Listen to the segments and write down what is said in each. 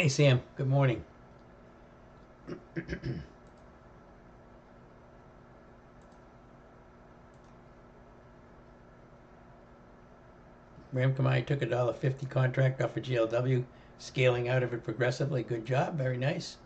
Hey Sam, good morning. Ram Kamai took $1.50 contract off of GLW, scaling out of it progressively. Good job, very nice.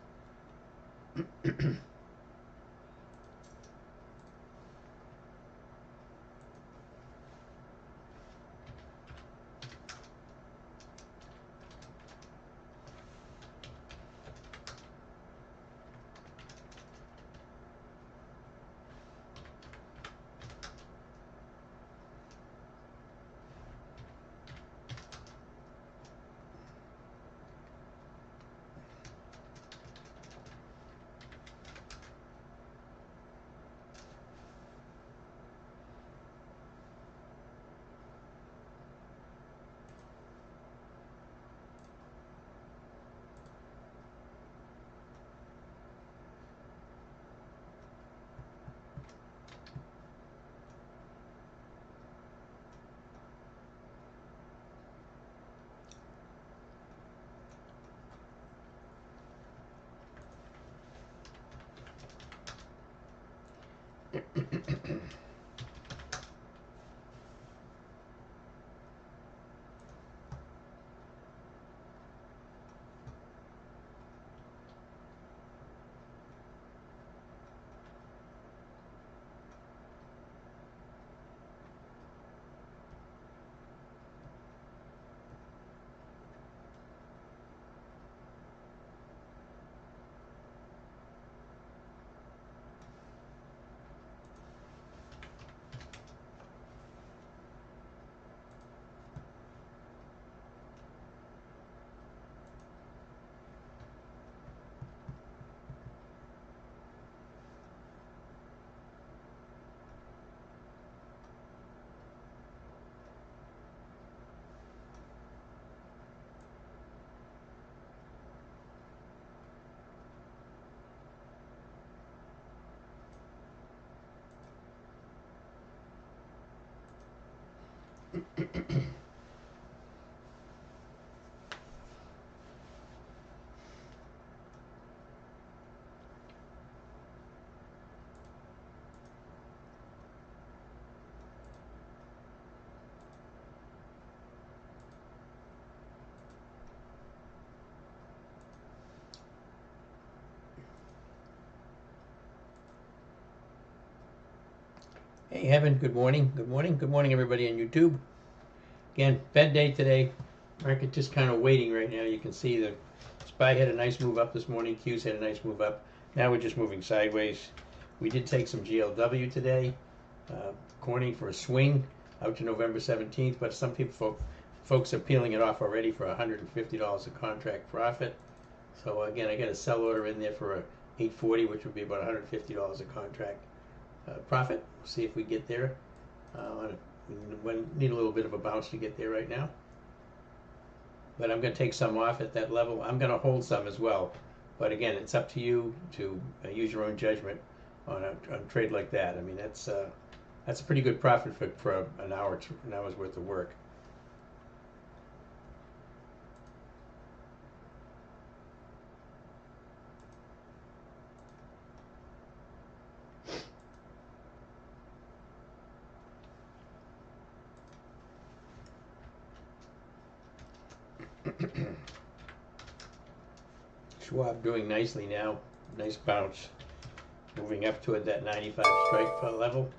Hey Heaven, good morning. Good morning. Good morning, everybody on YouTube. Again, Fed day today. Market just kind of waiting right now. You can see the SPY had a nice move up this morning. Q's had a nice move up. Now we're just moving sideways. We did take some GLW today. Corning for a swing out to November 17th, but some folks are peeling it off already for $150 a contract profit. So again, I got a sell order in there for a 840, which would be about $150 a contract profit. We'll see if we get there. We need a little bit of a bounce to get there right now. But I'm going to take some off at that level. I'm going to hold some as well. But again, it's up to you to use your own judgment on a trade like that. I mean, that's a pretty good profit for an hour's worth of work. Schwab doing nicely now. Nice bounce. Moving up toward that 95 strike level.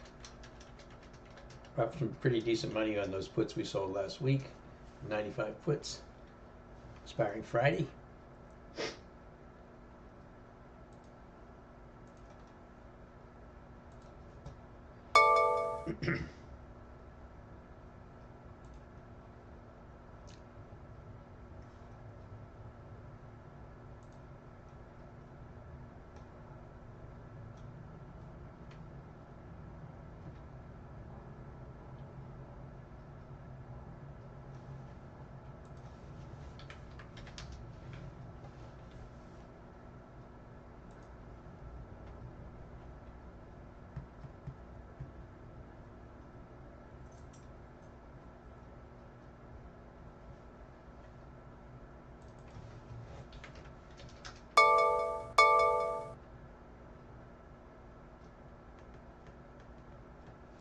Dropped some pretty decent money on those puts we sold last week. 95 puts. Expiring Friday.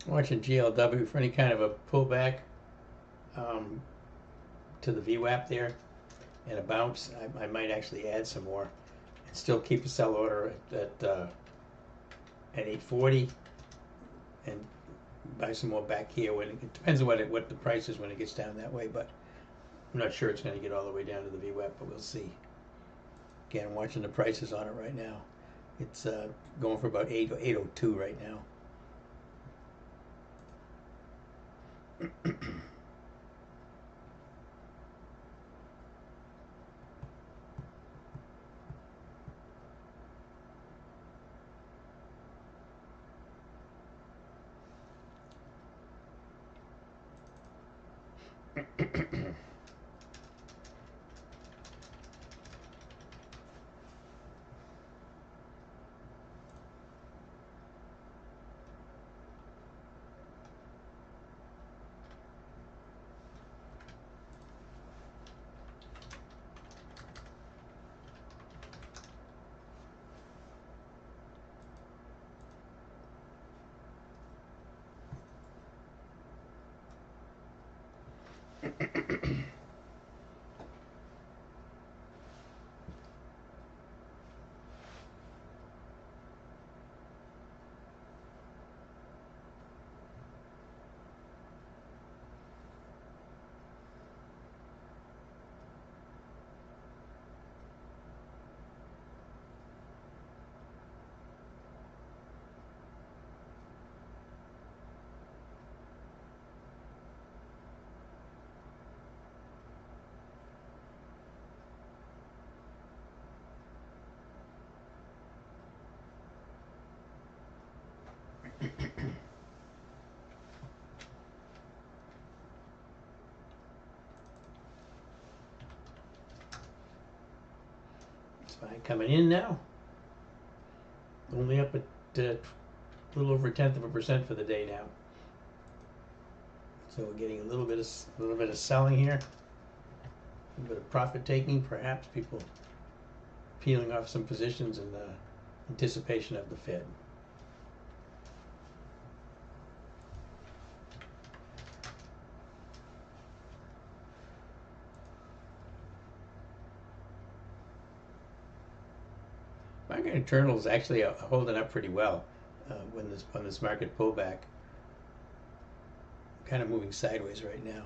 Watching GLW for any kind of a pullback um, to the VWAP there and a bounce. I might actually add some more and still keep a sell order at 840 and buy some more back here. When it depends on what the price is when it gets down that way, but I'm not sure it's going to get all the way down to the VWAP, but we'll see. Again, I'm watching the prices on it right now. It's going for about 802 right now. Fine, coming in now. Only up at a little over 1/10% for the day now. So we're getting a little bit of selling here, a little bit of profit taking, perhaps people peeling off some positions in anticipation of the Fed. Market internals actually are holding up pretty well on this market pullback. Kind of moving sideways right now.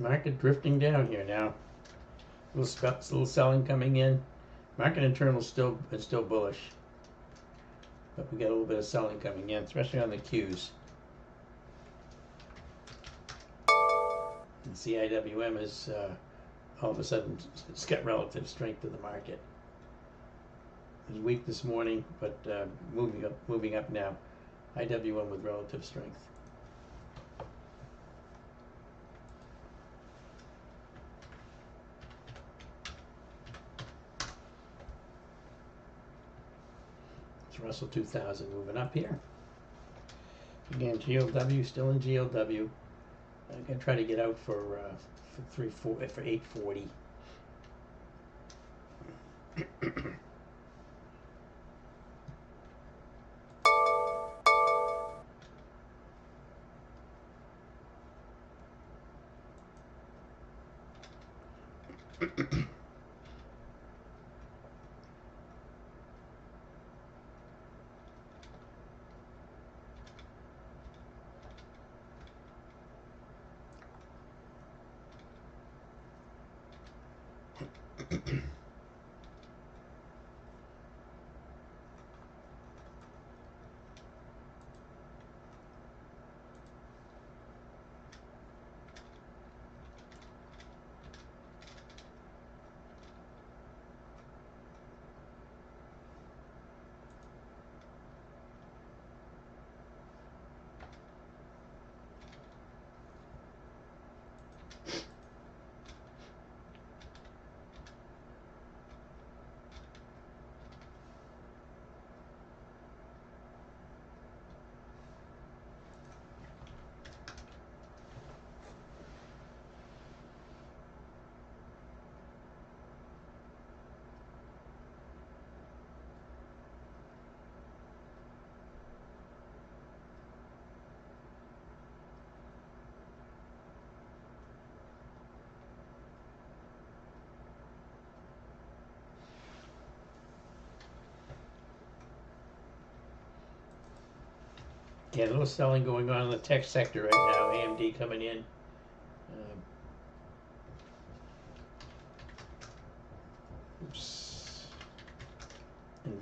Market drifting down here now. Little selling coming in. Market internal is still bullish, but we got a little bit of selling coming in, especially on the Qs. And CIWM is all of a sudden it's got relative strength to the market. It was weak this morning, but moving up now. IWM with relative strength. Russell 2000 moving up here. Again, GLW still in GLW. I'm gonna try to get out for 840. Yeah, a little selling going on in the tech sector right now. AMD coming in.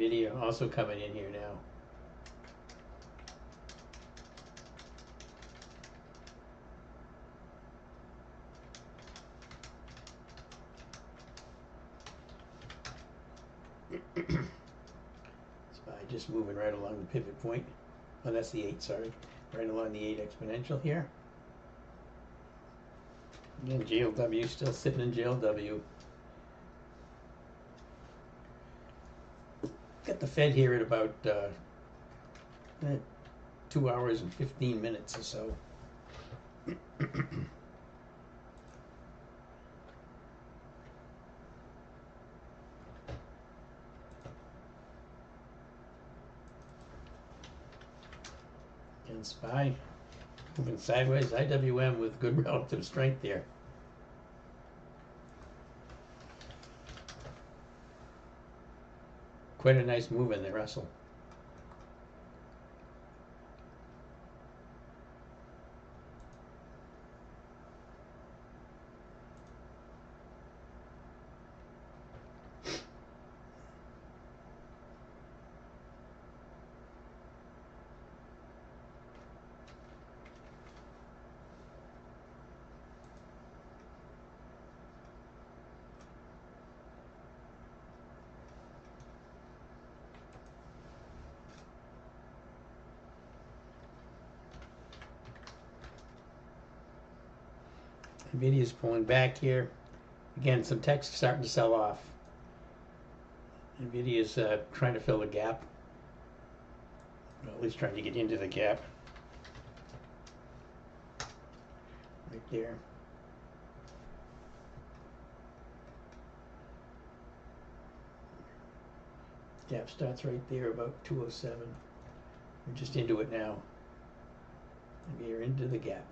NVIDIA also coming in here now. SPY just moving right along the pivot point. Oh, that's the 8, sorry. Right along the 8 exponential here. Again, JLW still sitting in JLW. Got the Fed here at about 2 hours and 15 minutes or so. Again, SPY moving sideways. IWM with good relative strength there. Quite a nice move in there, Russell. NVIDIA's pulling back here. Again, some tech's starting to sell off. NVIDIA's trying to fill the gap. Well, at least trying to get into the gap. Right there. Gap starts right there, about 207. We're just into it now. And we are into the gap.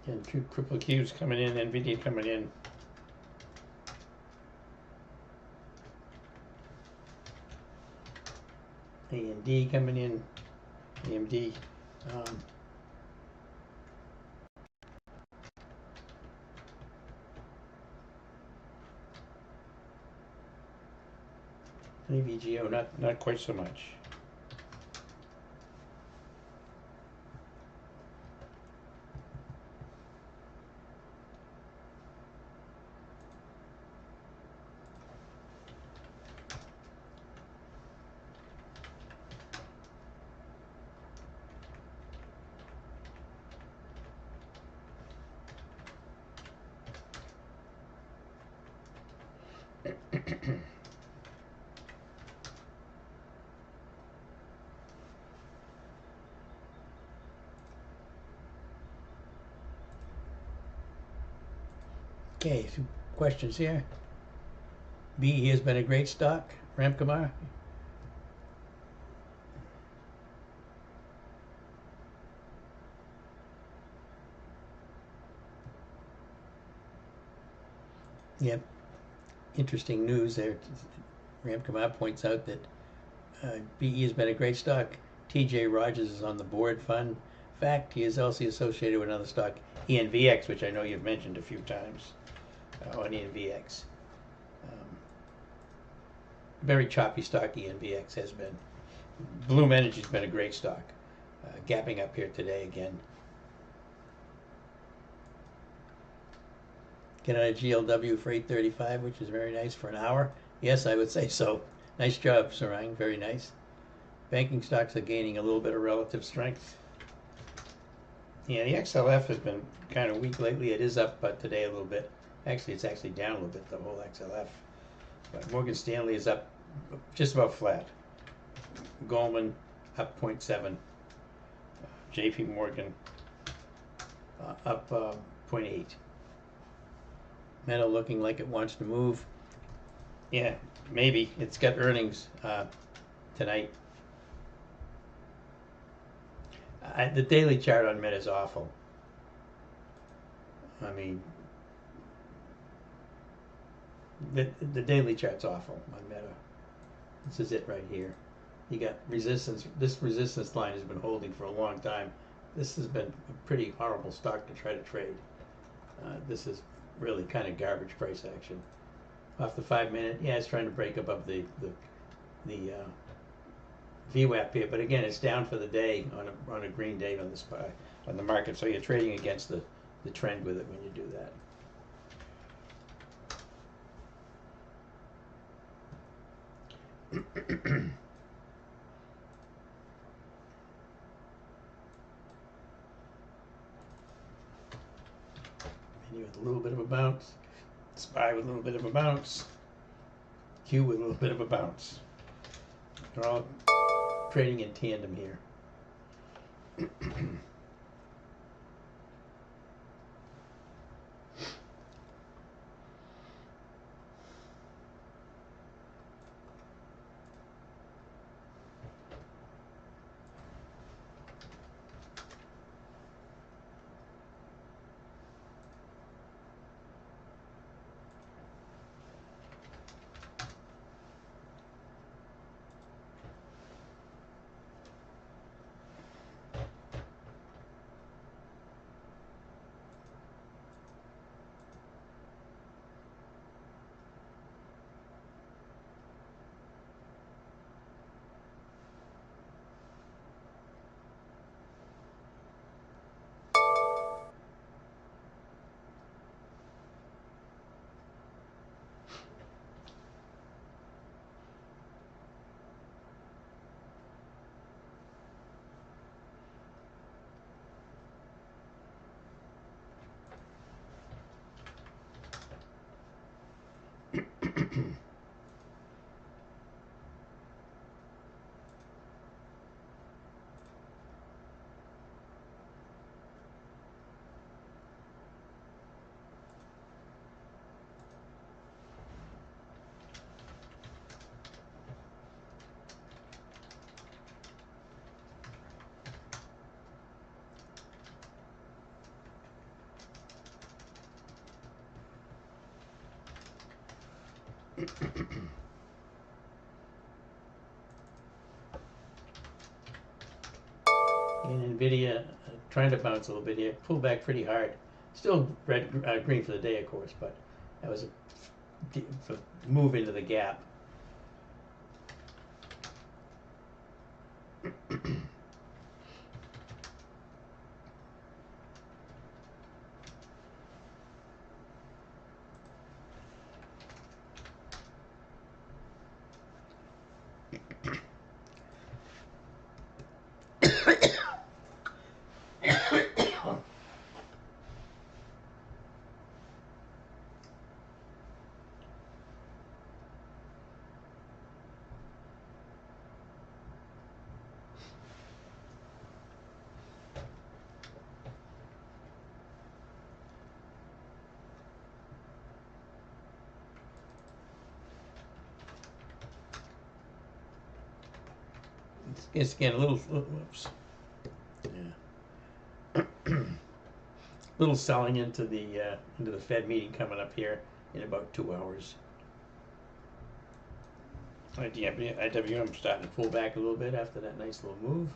Again, 2 triple Qs coming in, NVIDIA coming in. AMD coming in. AMD. VGO, not quite so much. Okay, some questions here. BE has been a great stock. Ramkumar. Yep. Interesting news there. Ramkumar points out that BE has been a great stock. TJ Rogers is on the board fund. In fact, he is also associated with another stock, ENVX, which I know you've mentioned a few times on ENVX. Very choppy stock ENVX has been. Bloom Energy's been a great stock. Gapping up here today again. Get on a GLW for 835, which is very nice for an hour. Yes, I would say so. Nice job, Sarang. Very nice. Banking stocks are gaining a little bit of relative strength. Yeah, the XLF has been kind of weak lately. It is up today a little bit. Actually, it's actually down a little bit, the whole XLF. But Morgan Stanley is up just about flat. Goldman up 0.7. JP Morgan up 0.8. Meta looking like it wants to move. Yeah, maybe. It's got earnings tonight. The daily chart on Meta is awful. I mean, the daily chart's awful on Meta. This is it right here. You got resistance. This resistance line has been holding for a long time. This has been a pretty horrible stock to try to trade. This is really kind of garbage price action. Off the 5-minute, yeah, it's trying to break above the VWAP here, but again, it's down for the day on a green date on the SPY on the market. So you're trading against the trend with it when you do that. Mini with a little bit of a bounce, SPY with a little bit of a bounce, Q with a little bit of a bounce. They're all trading in tandem here. And NVIDIA trying to bounce a little bit here, pulled back pretty hard. Still green for the day, of course, but that was a move into the gap. It's again a little, whoops, yeah, little selling into the Fed meeting coming up here in about 2 hours. IWM starting to pull back a little bit after that nice little move.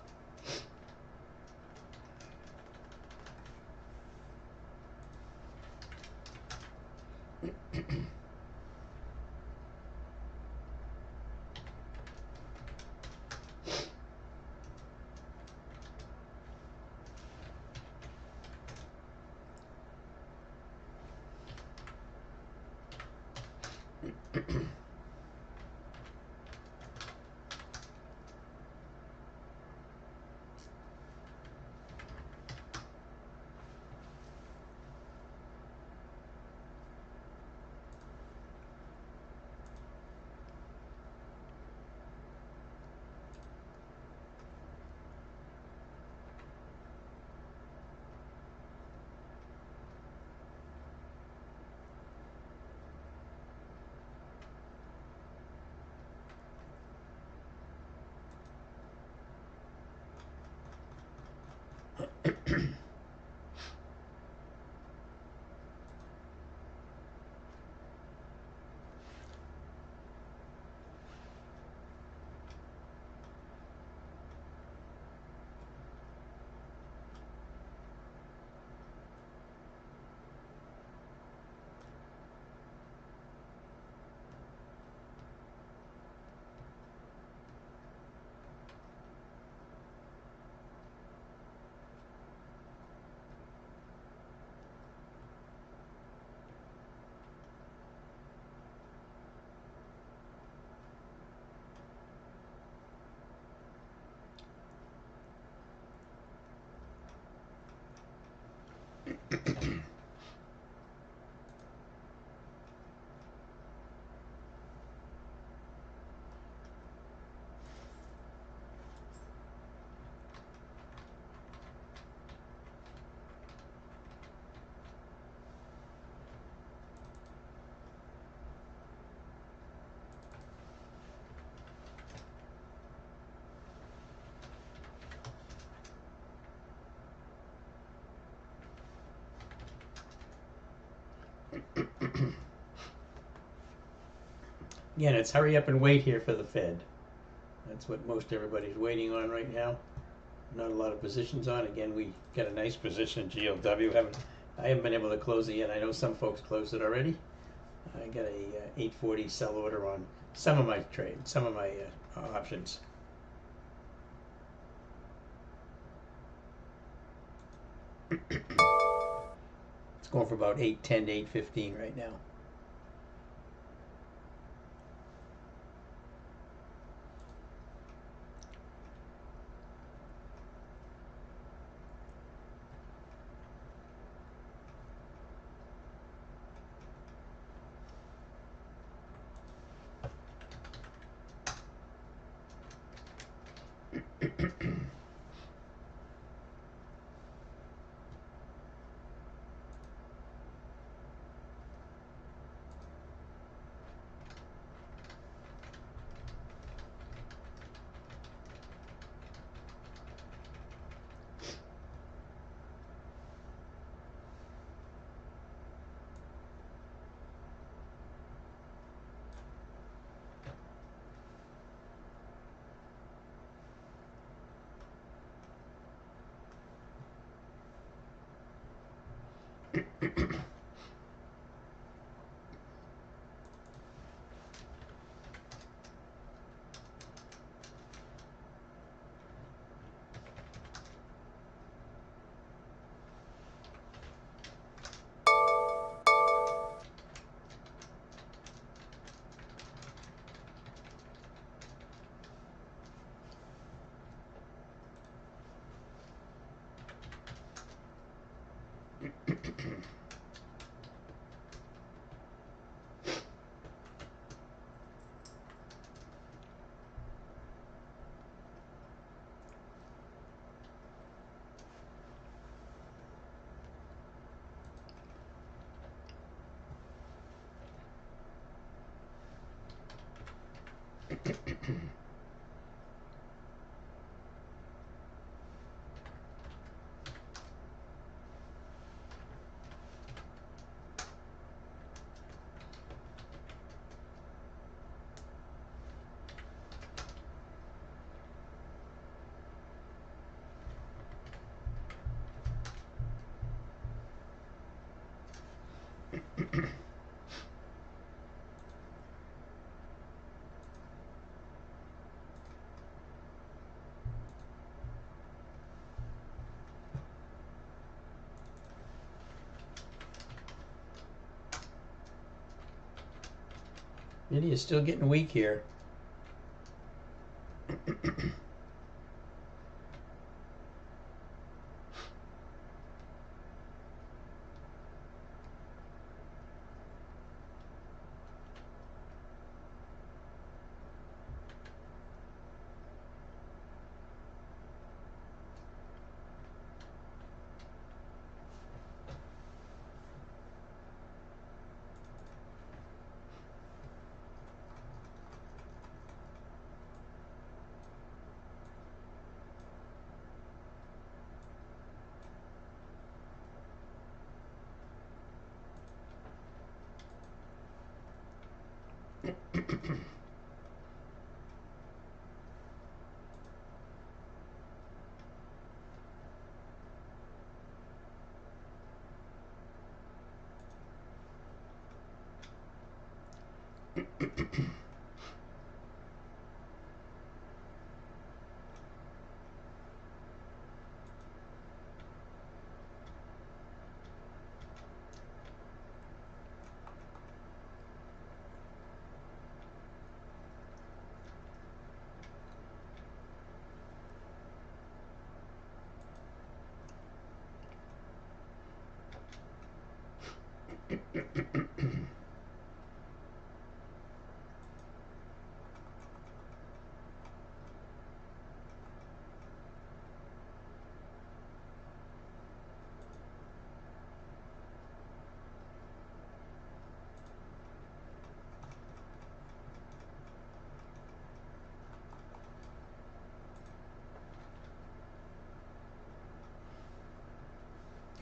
Again, it's hurry up and wait here for the Fed. That's what most everybody's waiting on right now. Not a lot of positions on. Again, we got a nice position in GLW. I haven't been able to close it yet. I know some folks closed it already. I got a 840 sell order on some of my trades, some of my options. It's going for about 810 to 815 right now. It is still getting weak here.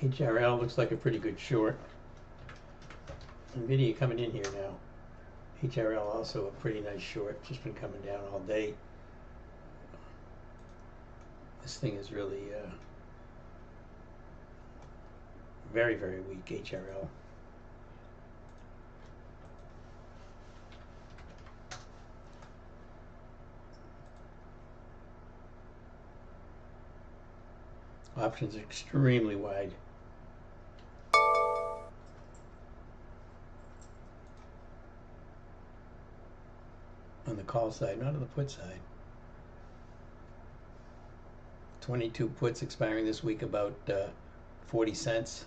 HRL looks like a pretty good short. NVIDIA coming in here now. HRL also a pretty nice short, just been coming down all day. This thing is really very, very weak, HRL. Options are extremely wide. On the call side, not on the put side. 22 puts expiring this week, about 40 cents,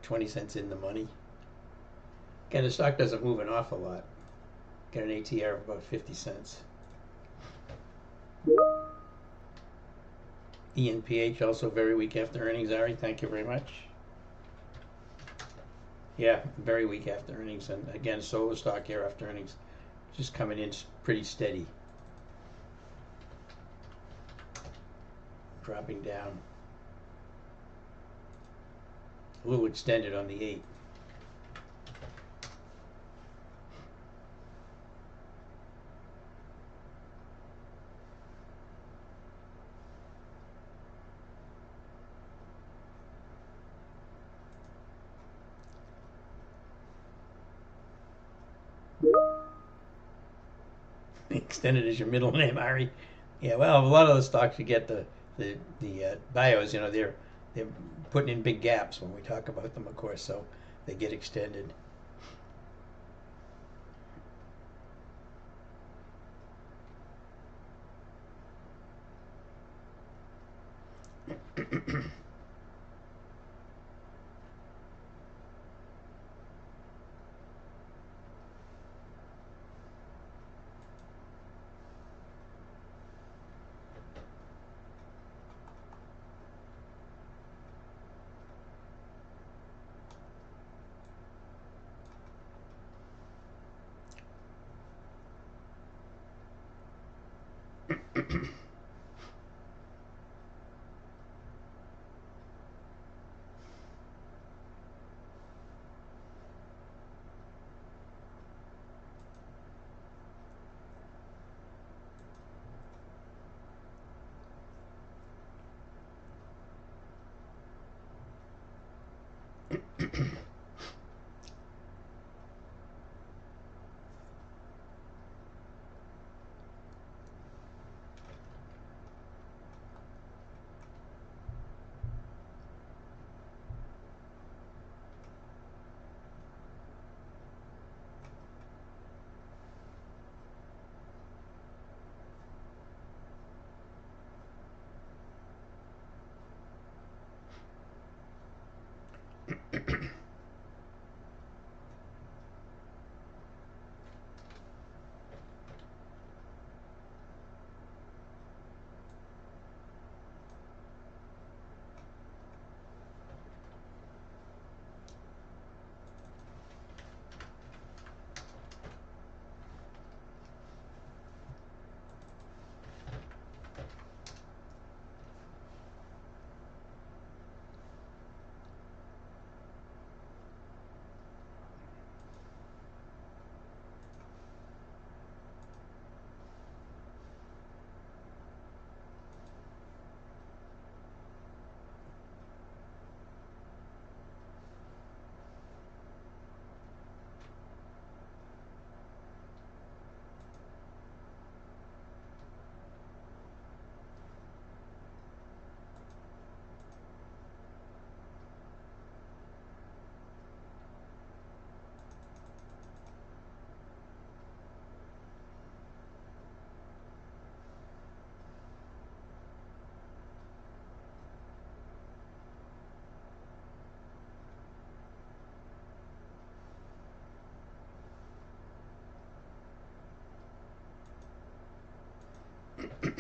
20 cents in the money. Again, the stock doesn't move an awful lot. Got an ATR of about 50 cents. ENPH also very weak after earnings. Ari, thank you very much. Yeah, very weak after earnings. And again, solar stock here after earnings, just coming in pretty steady. Dropping down. A little extended on the 8. Extended is your middle name, Ari. Yeah, well, a lot of the stocks you get the bios, you know, they're putting in big gaps when we talk about them, of course, so they get extended.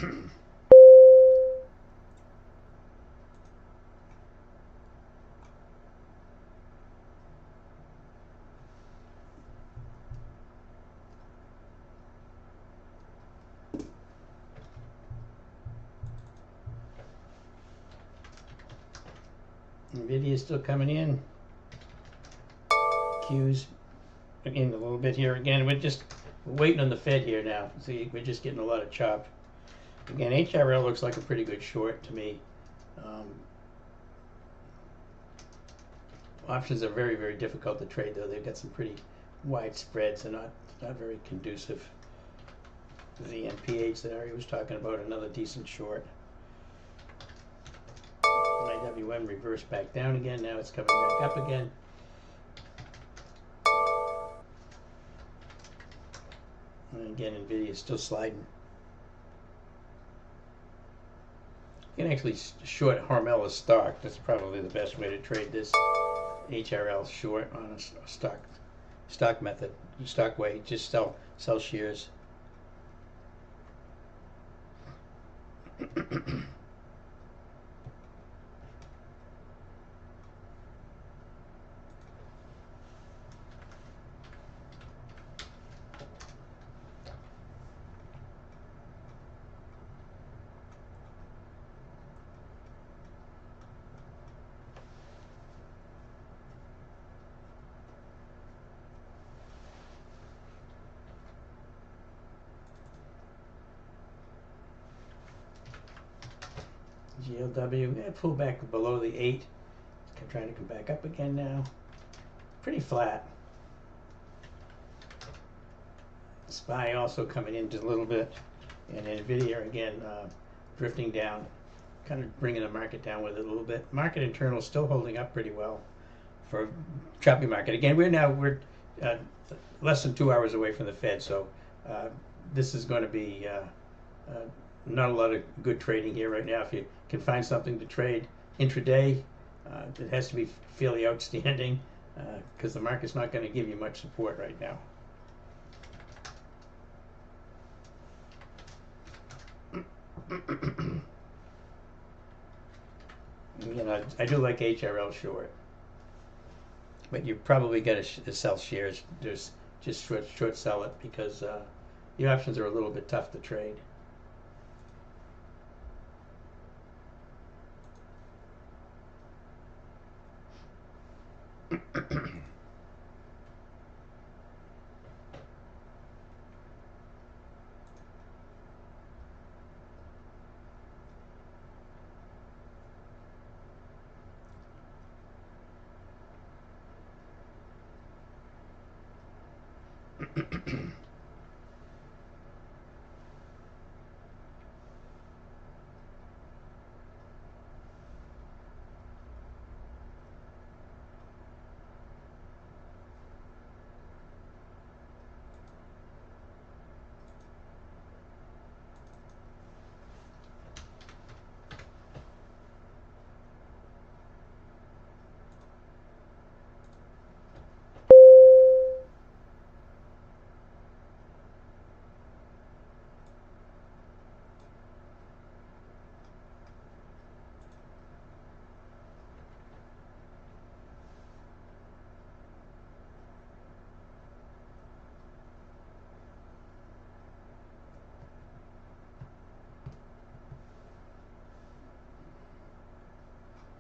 Nvidia is still coming in. Q's in a little bit here again. We're just waiting on the Fed here now. See, we're just getting a lot of chop. Again, HRL looks like a pretty good short to me. Options are very, very difficult to trade, though. They've got some pretty wide spreads and not very conducive. The NPH that Ari was talking about, another decent short. IWM reversed back down again. Now it's coming back up again. And again, Nvidia is still sliding. You can actually short Hormel as stock. That's probably the best way to trade this HRL short on a stock method, stock way. Just sell shares. GLW, pull back below the 8. Trying to come back up again now. Pretty flat. SPY also coming in just a little bit. And Nvidia again drifting down. Kind of bringing the market down with it a little bit. Market internal still holding up pretty well for choppy market. Again, we're less than 2 hours away from the Fed, so this is going to be not a lot of good trading here right now. If you can find something to trade intraday, it has to be fairly outstanding because the market's not going to give you much support right now. You know, I do like HRL short, but you probably got to sell shares. Just short sell it because the options are a little bit tough to trade.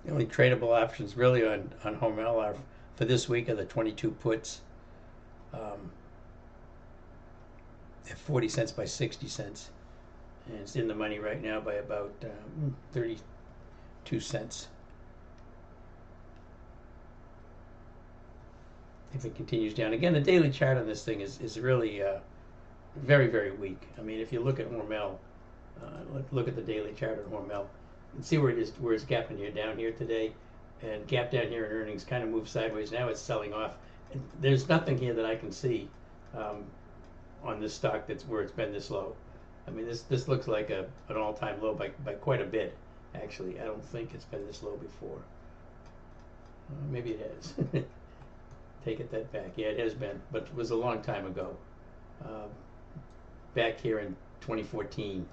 The only tradable options really on Hormel are for this week are the 22 puts at 40 cents by 60 cents. And it's in the money right now by about 32 cents. If it continues down. Again, the daily chart on this thing is really very, very weak. I mean, if you look at Hormel, look at the daily chart on Hormel, and see where it's gapping here down here today, and gap down here in earnings kind of moved sideways. Now it's selling off. And there's nothing here that I can see on this stock that's where it's been this low. I mean, this looks like an all-time low by quite a bit. Actually, I don't think it's been this low before. Maybe it has. Take that back. Yeah, it has been, but it was a long time ago. Back here in 2014.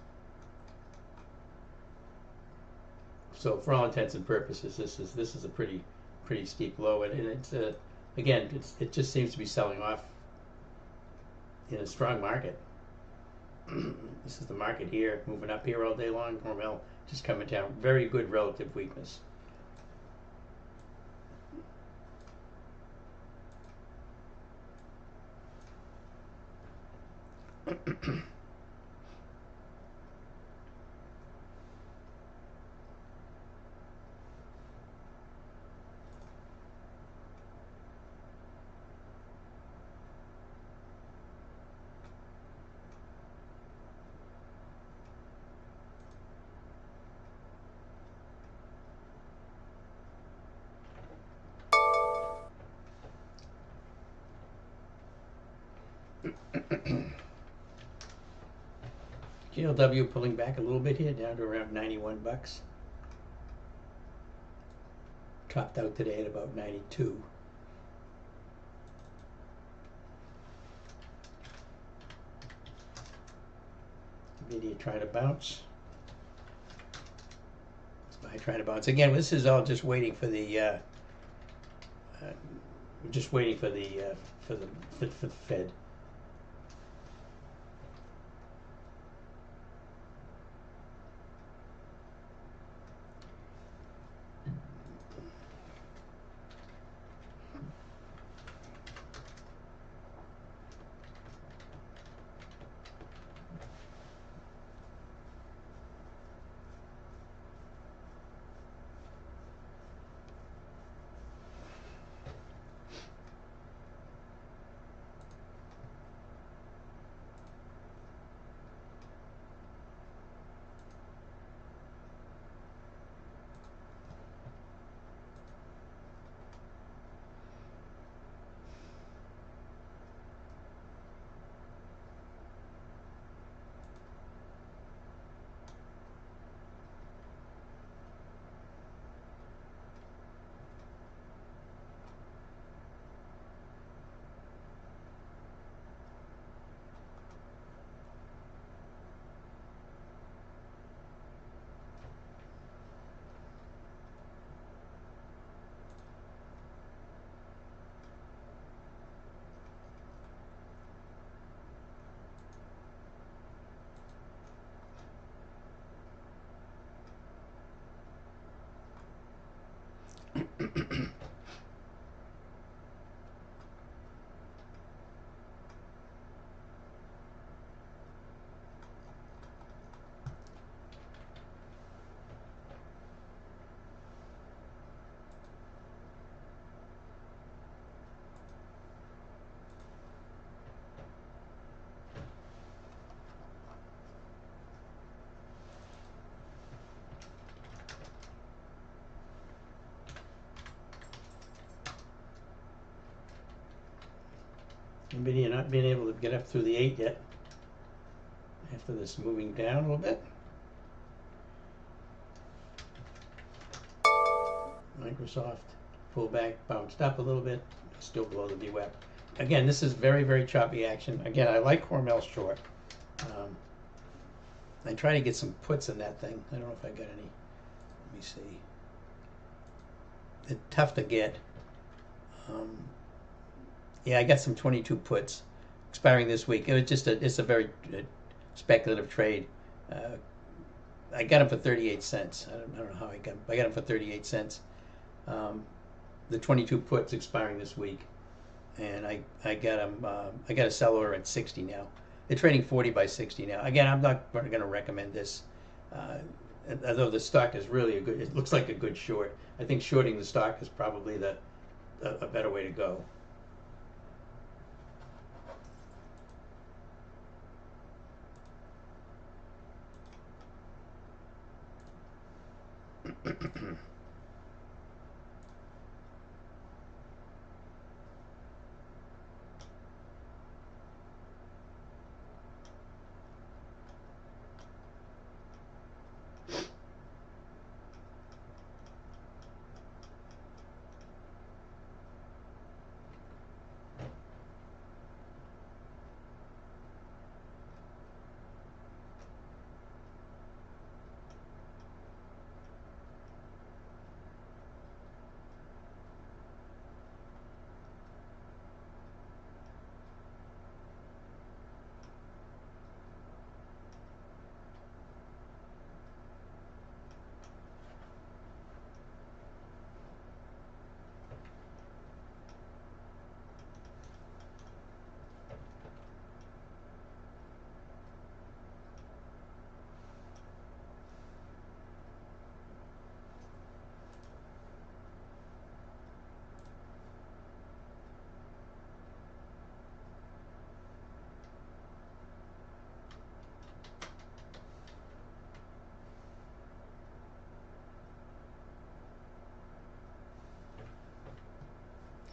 So for all intents and purposes, this is a pretty steep low, and it's again, it just seems to be selling off in a strong market. This is the market here, moving up here all day long. Hormel just coming down. Very good relative weakness. GLW pulling back a little bit here, down to around 91 bucks. Topped out today at about 92. Nvidia trying to bounce. SPY trying to bounce again. This is all just waiting for the for the Fed. Nvidia not being able to get up through the 8 yet. After this moving down a little bit. Microsoft pulled back, bounced up a little bit, still below the VWAP. Again, this is very choppy action. Again, I like Hormel short. I try to get some puts in that thing. I don't know if I got any. Let me see. It's tough to get. Yeah, I got some 22 puts expiring this week. It was just it's a very speculative trade. I got them for 38 cents. I don't know how I got them. I got them for 38 cents. The 22 puts expiring this week, and I got them. I got a sell order at 60 now. They're trading 40 by 60 now. Again, I'm not going to recommend this. Although the stock is really a good, it looks like a good short. I think shorting the stock is probably a better way to go.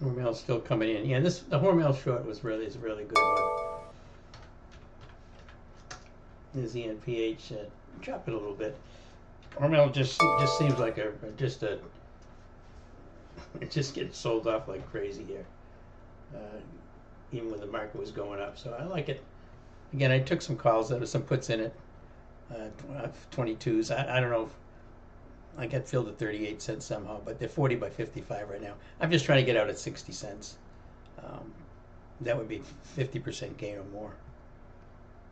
Hormel's still coming in. Yeah, the Hormel short is a really good one. There's the NPH. Drop it a little bit. Hormel just seems like it just gets sold off like crazy here, even when the market was going up. So I like it. Again, I took some calls. There was some puts in it, 22s. I don't know if I got filled at 38 cents somehow, but they're 40 by 55 right now. I'm just trying to get out at 60 cents. That would be 50% gain or more.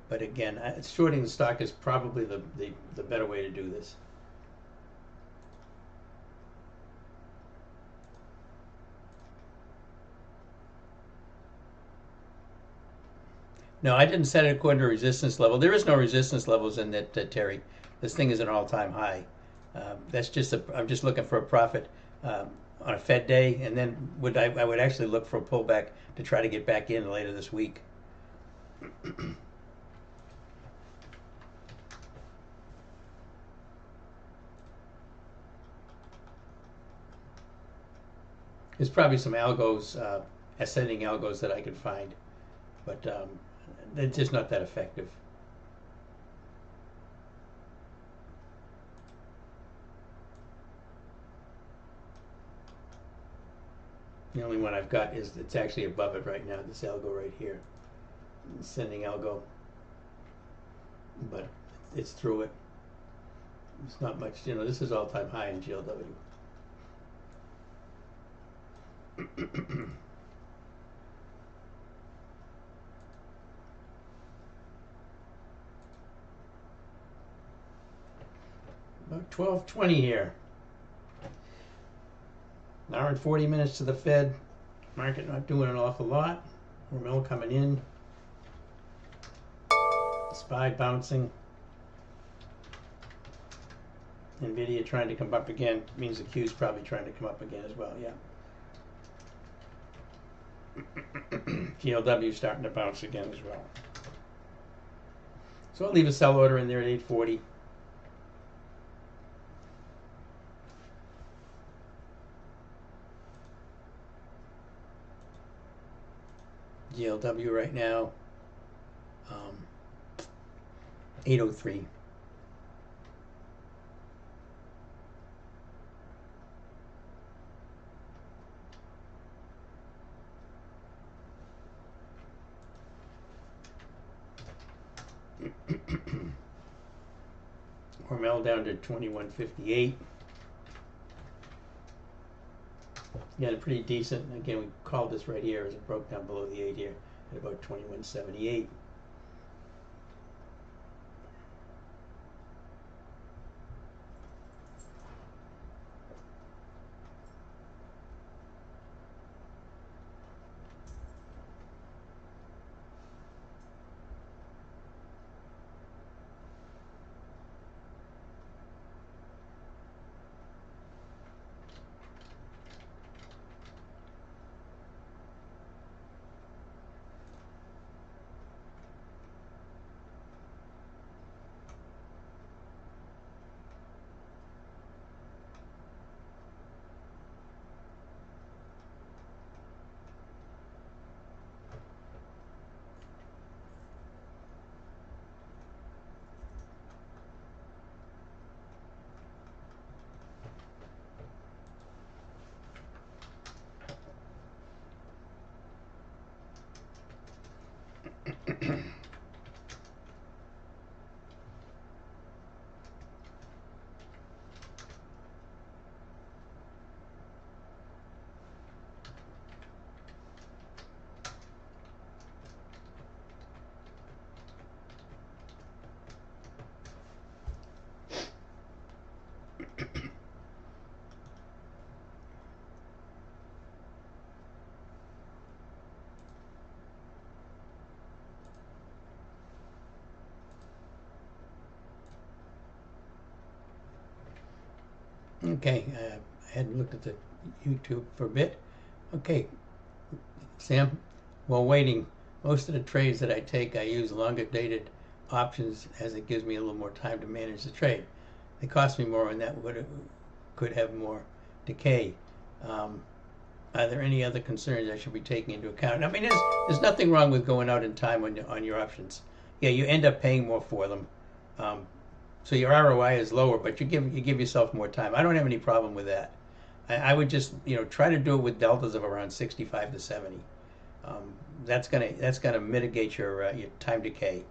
But again, shorting the stock is probably the better way to do this. No, I didn't set it according to resistance level. There is no resistance levels in that, Terry. This thing is an all-time high. That's just I'm just looking for a profit on a Fed day, and then I would actually look for a pullback to try to get back in later this week. There's probably some algos, ascending algos that I could find, but they're just not that effective. The only one I've got is it's actually above it right now, this algo right here, ascending algo, but it's through it. It's not much, this is all-time high in GLW. About 12:20 here. An hour and 40 minutes to the Fed. Market not doing an awful lot. Hormel coming in. SPY bouncing. NVIDIA trying to come up again. Means the Q's probably trying to come up again as well, yeah. GLW starting to bounce again as well. So I'll leave a sell order in there at 840. GLW right now, 803. Hormel down to 2158. Again, pretty decent. Again, we called this right here as it broke down below the 8 here at about 2178. Okay, I hadn't looked at the YouTube for a bit. Okay, Sam, while waiting, most of the trades that I take, I use longer dated options as it gives me a little more time to manage the trade. They cost me more, and that could have more decay. Are there any other concerns I should be taking into account? I mean, there's nothing wrong with going out in time on your options. Yeah, you end up paying more for them, um, so your ROI is lower, but you give yourself more time. I don't have any problem with that. I would just try to do it with deltas of around 65 to 70. That's gonna mitigate your time decay.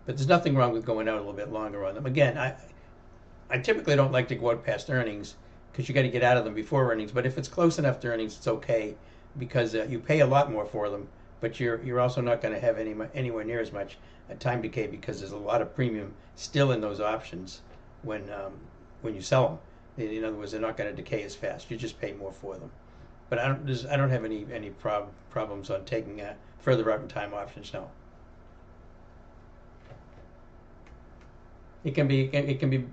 But there's nothing wrong with going out a little bit longer on them. Again, I typically don't like to go out past earnings because you got to get out of them before earnings. But if it's close enough to earnings, it's okay because you pay a lot more for them, but you're also not going to have anywhere near as much time decay because there's a lot of premium still in those options when you sell them. In other words, they're not going to decay as fast. You just pay more for them. But I don't have any problems on taking further out in time options now. It can be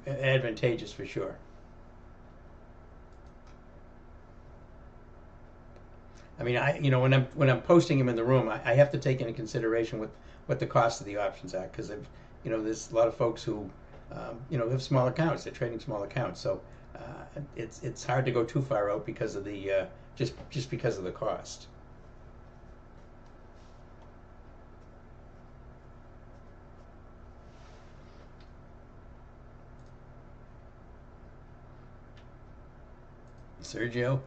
advantageous for sure. I mean, when I'm posting them in the room, I have to take into consideration what the cost of the options are because there's a lot of folks who have small accounts. They're trading small accounts, so it's hard to go too far out because of the just because of the cost. Sergio,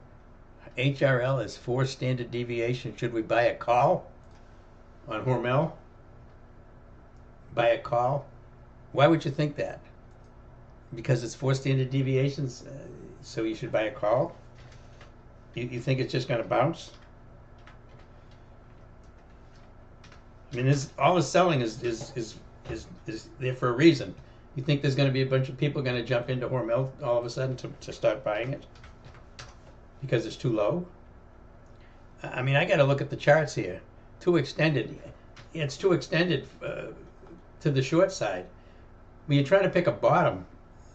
HRL is 4 standard deviation. Should we buy a call on Hormel? Buy a call? Why would you think that? Because it's 4 standard deviations, so you should buy a call? You think it's just going to bounce? I mean, all the selling is there for a reason. You think there's going to be a bunch of people going to jump into Hormel all of a sudden to start buying it because it's too low? I mean, I got to look at the charts here. Too extended. It's too extended to the short side. When you're trying to pick a bottom,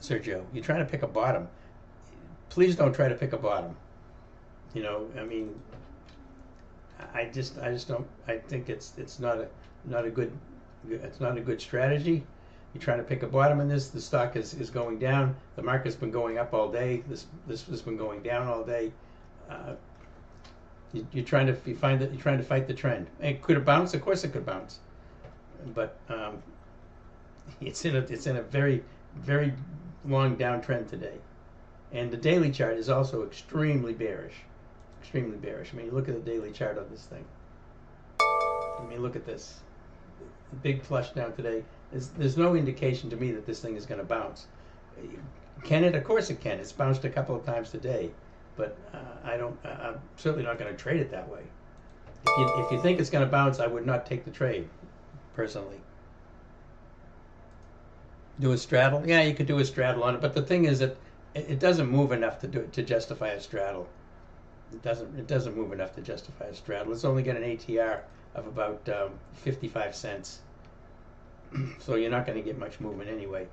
Sergio, you're trying to pick a bottom. Please don't try to pick a bottom. I mean, I just don't. I think it's not a good strategy. You're trying to pick a bottom in this. The stock is going down. The market's been going up all day. This has been going down all day. You're trying to fight the trend. And could it bounce? Of course it could bounce, but it's in a very very long downtrend today, and the daily chart is also extremely bearish. Extremely bearish. I mean, you look at the daily chart of this thing. I mean, look at this. The big flush down today. There's no indication to me that this thing is going to bounce. Can it? Of course it can. It's bounced a couple of times today, but I'm certainly not going to trade it that way. If you think it's going to bounce, I would not take the trade, personally. Do a straddle? Yeah, you could do a straddle on it, but the thing is that it doesn't move enough to justify a straddle. It doesn't move enough to justify a straddle. It's only got an ATR of about 55 cents. So you're not going to get much movement anyway.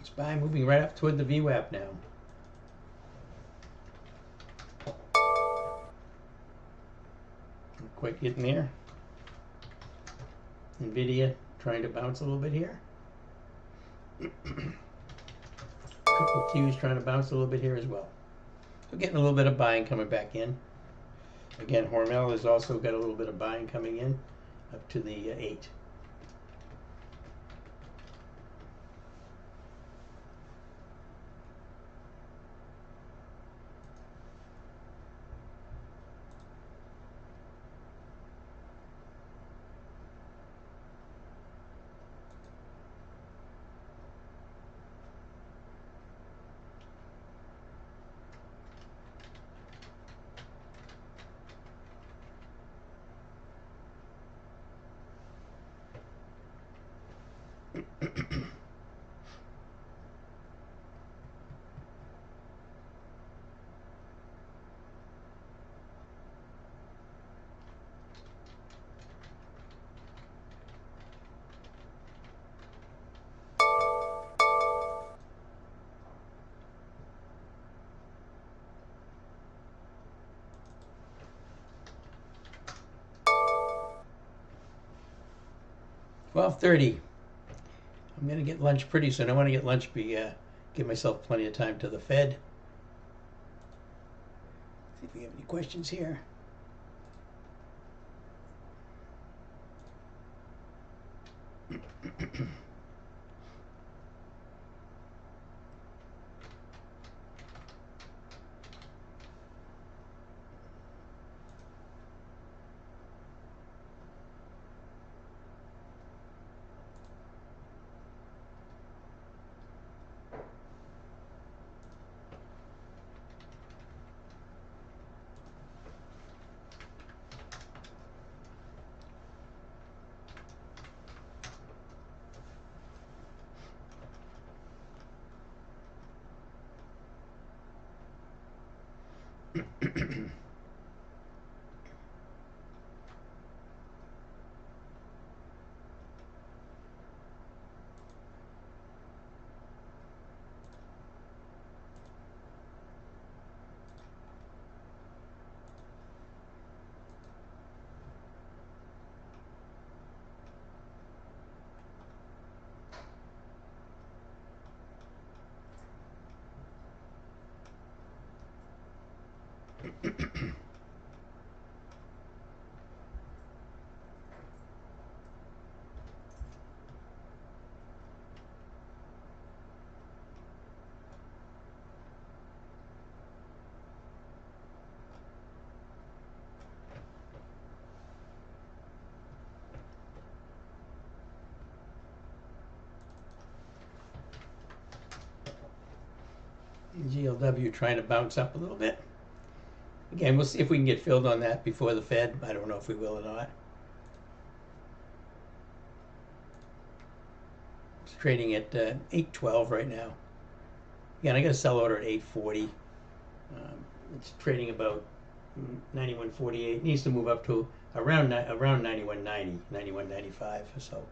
SPY moving right up toward the VWAP now. Not quite getting there. NVIDIA trying to bounce a little bit here. Triple Q's trying to bounce a little bit here as well. So getting a little bit of buying coming back in. Again, Hormel has also got a little bit of buying coming in up to the 8. 12:30. I'm going to get lunch pretty soon. I want to get lunch, give myself plenty of time to the Fed. See if we have any questions here. GLW trying to bounce up a little bit. Again, we'll see if we can get filled on that before the Fed. I don't know if we will or not. It's trading at 8.12 right now. Again, I got a sell order at 8.40. It's trading about 91.48. It needs to move up to around 91.90, 91.95 or so.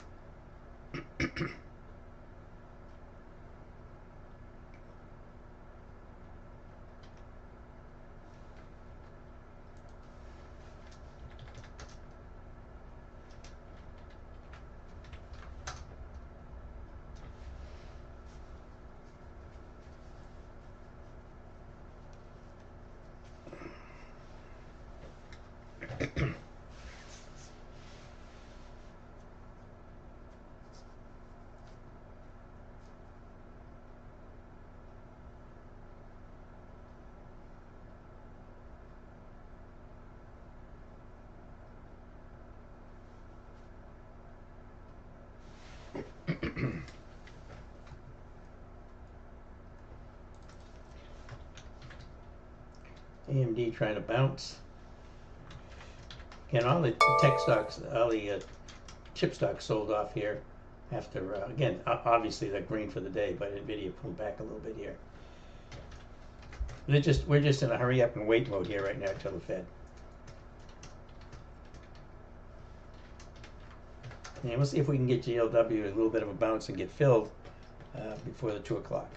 AMD trying to bounce. Again, all the tech stocks, all the chip stocks sold off here after, again, obviously they're green for the day, but NVIDIA pulled back a little bit here. We're just in a hurry up and wait mode here right now till the Fed. And we'll see if we can get GLW a little bit of a bounce and get filled before the 2 o'clock.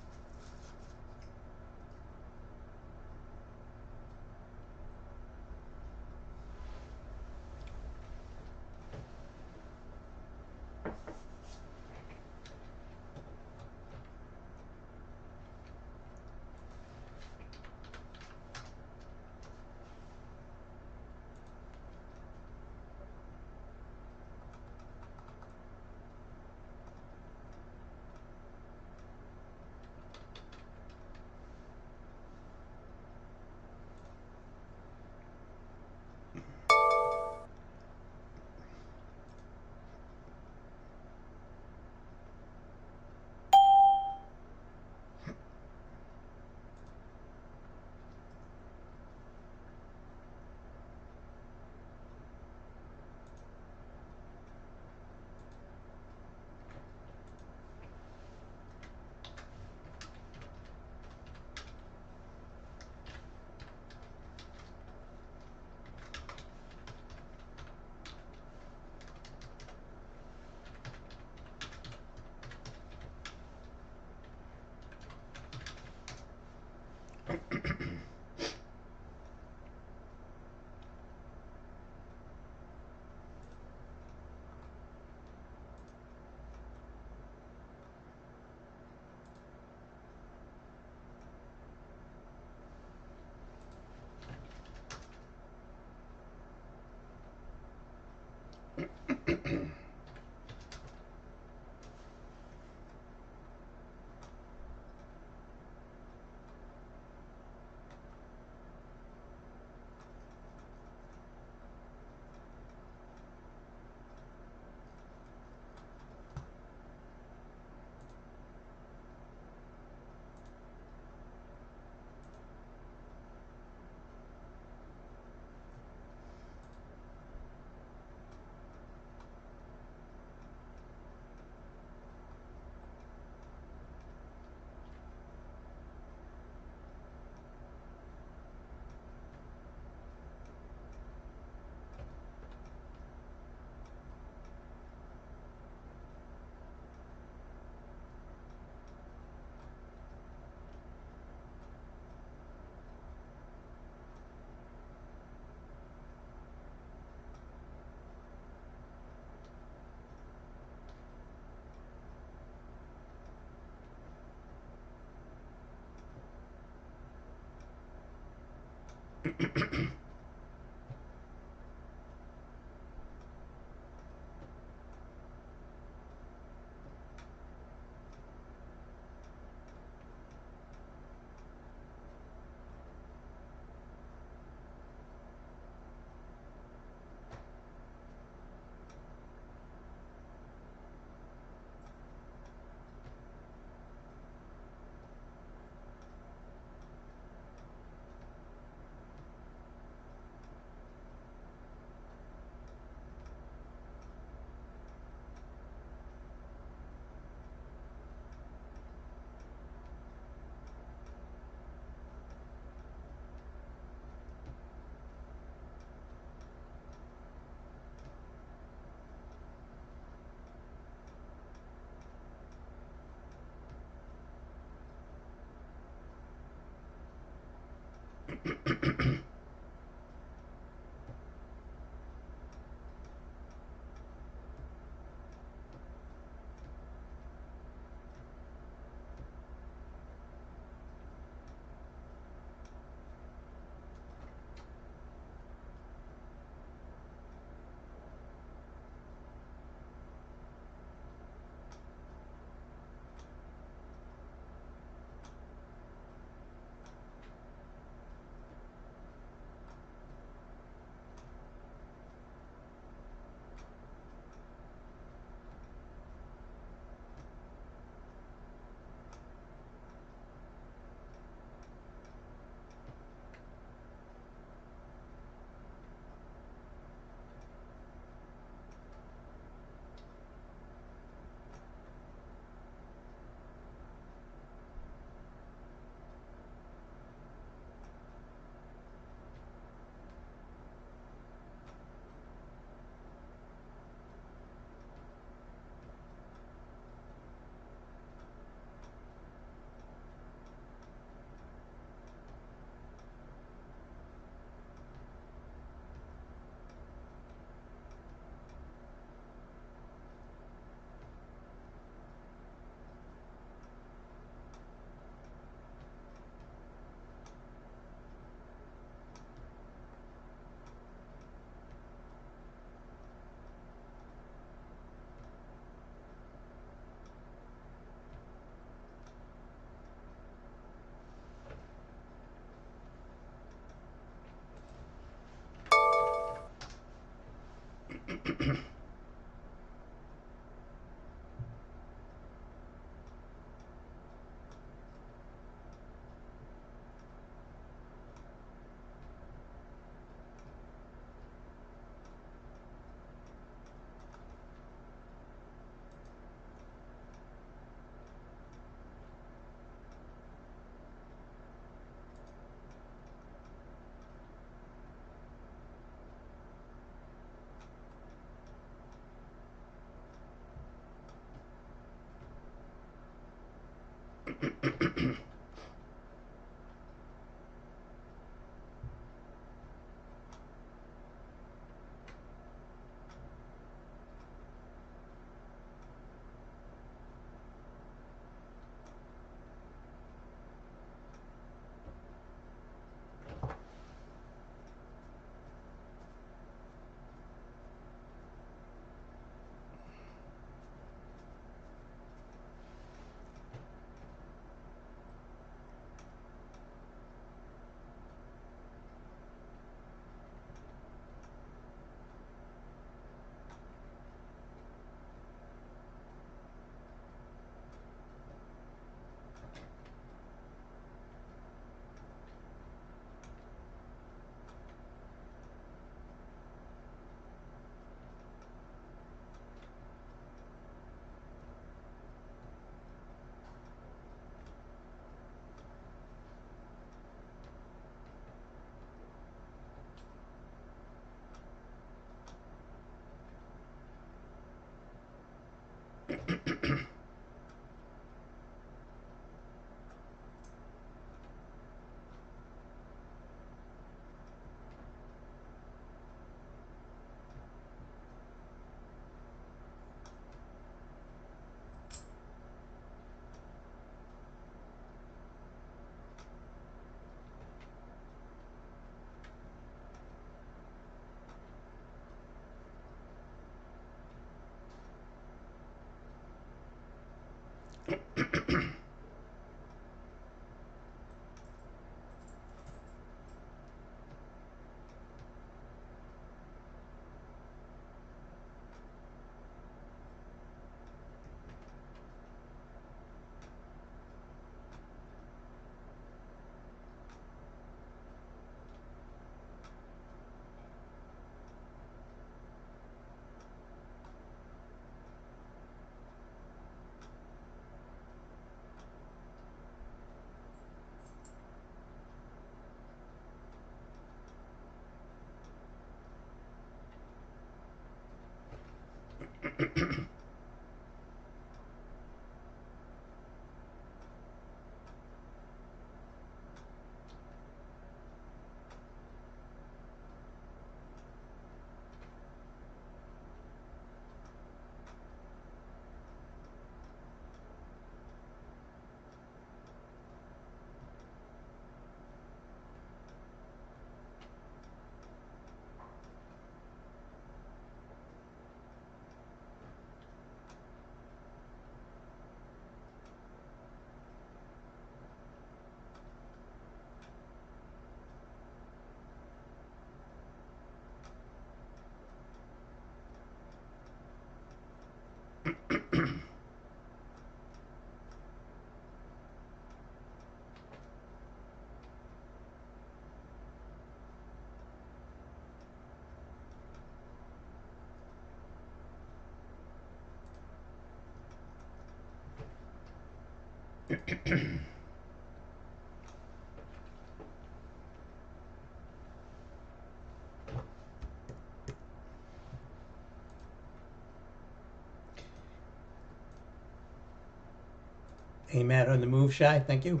Hey, Matt, on the move, Shy. Thank you.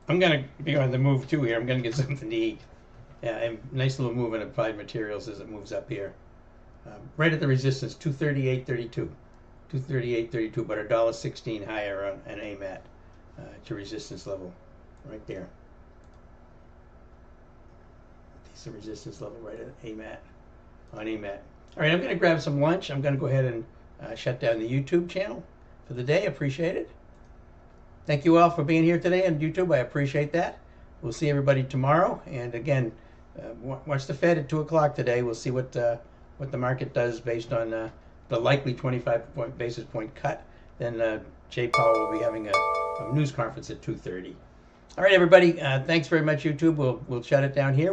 I'm going to be on the move too here. I'm going to get something to eat. Yeah, and nice little move in applied materials as it moves up here. Right at the resistance, 238.32. 238.32, but $1.16 higher on an AMAT to resistance level right there. Decent resistance level right at AMAT, on AMAT. All right, I'm going to grab some lunch. I'm going to go ahead and shut down the YouTube channel for the day. Appreciate it. Thank you all for being here today on YouTube. I appreciate that. We'll see everybody tomorrow. And again, watch the Fed at 2 o'clock today. We'll see what the market does based on the likely 25 basis point cut. Then Jay Powell will be having a news conference at 2:30. All right, everybody. Thanks very much, YouTube. We'll shut it down here.